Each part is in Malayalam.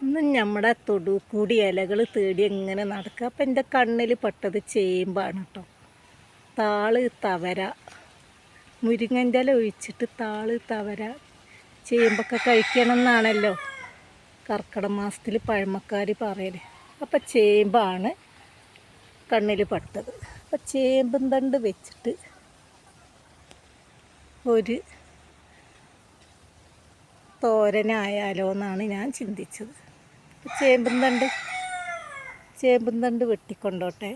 ഇന്ന് നമ്മുടെ തൊടു കൂടി ഇലകൾ തേടി എങ്ങനെ നടക്കുക. അപ്പം എൻ്റെ കണ്ണിൽ പെട്ടത് ചേമ്പാണ് കേട്ടോ. താള് തവര, മുരിങ്ങൻ്റെ ഇല ഒഴിച്ചിട്ട് താള് തവര ചേമ്പൊക്കെ കഴിക്കണം എന്നാണല്ലോ കർക്കിടക മാസത്തിൽ പഴമക്കാർ പറയല്. അപ്പം ചേമ്പാണ് കണ്ണിൽ പെട്ടത്. അപ്പം ചേമ്പും തണ്ട് വെച്ചിട്ട് ഒരു തോരനായാലോ എന്നാണ് ഞാൻ ചിന്തിച്ചത്. ചേമ്പും തണ്ട് വെട്ടിക്കൊണ്ടോട്ടെ.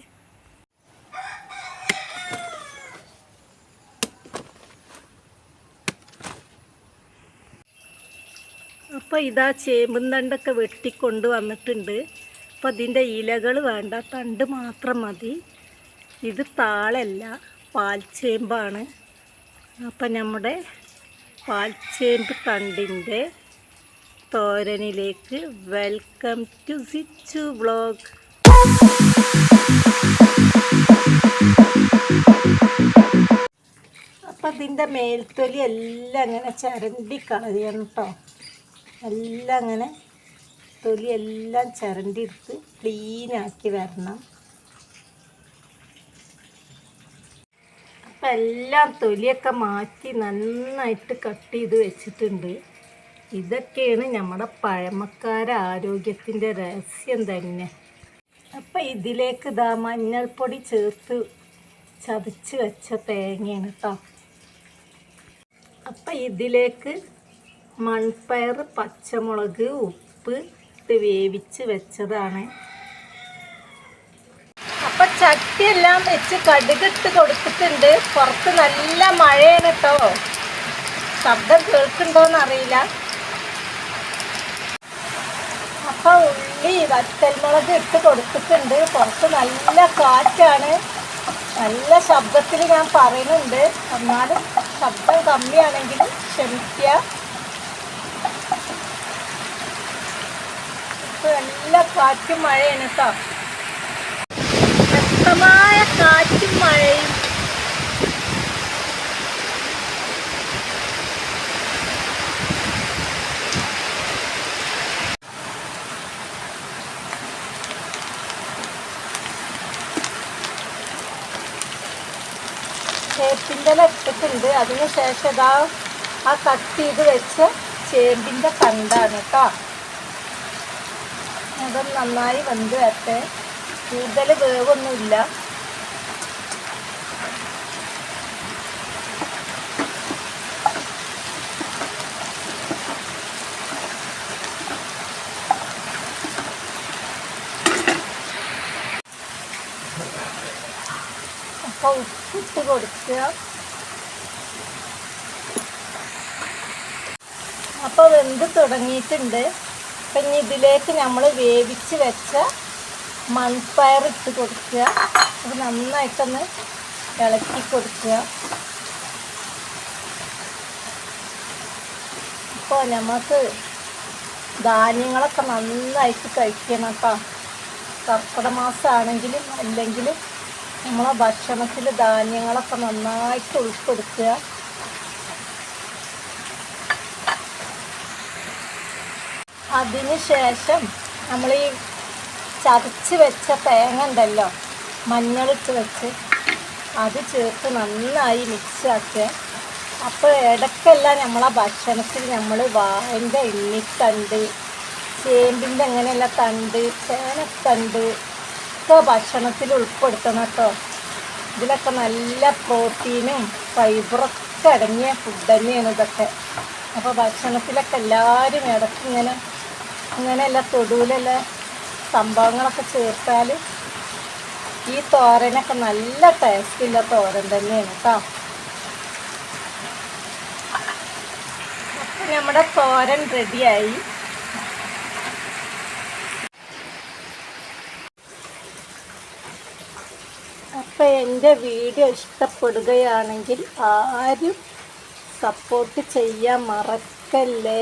അപ്പോൾ ഇതാ ചേമ്പും തണ്ടൊക്കെ വെട്ടിക്കൊണ്ട് വന്നിട്ടുണ്ട്. അപ്പോൾ അതിൻ്റെ ഇലകൾ വേണ്ട, തണ്ട് മാത്രം മതി. ഇത് താളല്ല, പാൽച്ചേമ്പാണ്. അപ്പം നമ്മുടെ പാൽച്ചേമ്പ് തണ്ടിൻ്റെ തോരനിലേക്ക് വെൽക്കം ടു സിച്ചു വ്ളോഗ്. അപ്പം അതിൻ്റെ മേൽത്തൊലി എല്ലാം അങ്ങനെ ചരണ്ടി കളയണം കേട്ടോ. എല്ലാം അങ്ങനെ തൊലി എല്ലാം ചരണ്ടി എടുത്ത് ക്ലീനാക്കി വരണം. അപ്പം എല്ലാം തൊലിയൊക്കെ മാറ്റി നന്നായിട്ട് കട്ട് ചെയ്ത് വെച്ചിട്ടുണ്ട്. ഇതൊക്കെയാണ് നമ്മുടെ പഴമക്കാരുടെ ആരോഗ്യത്തിൻ്റെ രഹസ്യം തന്നെ. അപ്പം ഇതിലേക്ക് ഇതാ മഞ്ഞൾപ്പൊടി ചേർത്ത് ചതച്ച് വെച്ച തേങ്ങയാണ് കേട്ടോ. അപ്പം ഇതിലേക്ക് മൺപയർ, പച്ചമുളക്, ഉപ്പ് ഇട്ട് വേവിച്ച് വെച്ചതാണ്. അപ്പം ചട്ടിയെല്ലാം വെച്ച് കടുകിട്ട് കൊടുത്തിട്ടുണ്ട്. പുറത്ത് നല്ല മഴയാണ് കേട്ടോ. ശബ്ദം കേൾക്കുന്നുണ്ടോയെന്നറിയില്ല. അപ്പം ഉള്ളി, വറ്റൽമുളക് ഇട്ട് കൊടുത്തിട്ടുണ്ട്. പുറത്ത് നല്ല കാറ്റാണ്. നല്ല ശബ്ദത്തിൽ ഞാൻ പറയുന്നുണ്ട്. എന്നാലും ശബ്ദം കമ്മിയാണെങ്കിൽ ക്ഷമിക്കുക. നല്ല കാറ്റും മഴയാണ് കേട്ടോ. ശക്തമായ കാറ്റും മഴയും. ചേമ്പിൻ്റെ ഇല ഇട്ടിട്ടുണ്ട്. അതിന് ശേഷം ഇതാ ആ കട്ട് ചെയ്ത് വെച്ച ചേമ്പിൻ്റെ തണ്ടാണ് കേട്ടോ. അതൊന്ന് നന്നായി വെന്ത് വരട്ടെ. കൂടുതൽ വേവൊന്നുമില്ല. അപ്പോൾ ഉപ്പിട്ട് കൊടുക്കുക. അപ്പോൾ വെന്ത് തുടങ്ങിയിട്ടുണ്ട്. അപ്പം ഇനി ഇതിലേക്ക് നമ്മൾ വേവിച്ച് വെച്ച മൺപയർ ഇട്ട് കൊടുക്കുക. അത് നന്നായിട്ടൊന്ന് ഇളക്കി കൊടുക്കുക. അപ്പോൾ നമുക്ക് ധാന്യങ്ങളൊക്കെ നന്നായിട്ട് കഴിക്കണം കേട്ടോ. കർക്കിടക മാസമാണെങ്കിലും അല്ലെങ്കിലും നമ്മളെ ഭക്ഷണത്തിൽ ധാന്യങ്ങളൊക്കെ നന്നായിട്ട് ഉൾപ്പെടുത്തുക. അതിന് ശേഷം നമ്മൾ ഈ ചതച്ച് വെച്ച തേങ്ങ ഉണ്ടല്ലോ, മഞ്ഞളിട്ട് വെച്ച് അത് ചേർത്ത് നന്നായി മിക്സ് ആക്കുക. അപ്പോൾ ഇടയ്ക്കെല്ലാം നമ്മളെ ഭക്ഷണത്തിൽ നമ്മൾ വാഴൻ്റെ എണ്ണിത്തണ്ട്, ചേമ്പിൻ്റെ അങ്ങനെയുള്ള തണ്ട്, ചേനത്തണ്ട് ഒക്കെ ഭക്ഷണത്തിൽ ഉൾപ്പെടുത്തണം കേട്ടോ. ഇതിലൊക്കെ നല്ല പ്രോട്ടീനും ഫൈബറൊക്കെ അടങ്ങിയ ഫുഡ് തന്നെയാണ് ഇതൊക്കെ. അപ്പോൾ ഭക്ഷണത്തിലൊക്കെ എല്ലാവരും ഇടയ്ക്ക് ഇങ്ങനെയുള്ള തൊടുവിലുള്ള സംഭവങ്ങളൊക്കെ ചേർത്താൽ ഈ തോരനൊക്കെ നല്ല ടേസ്റ്റുള്ള തോരൻ തന്നെയാണ് കേട്ടോ. അപ്പം നമ്മുടെ തോരൻ റെഡിയായി. അപ്പം എൻ്റെ വീഡിയോ ഇഷ്ടപ്പെടുകയാണെങ്കിൽ ആരും സപ്പോർട്ട് ചെയ്യാൻ മറക്കല്ലേ.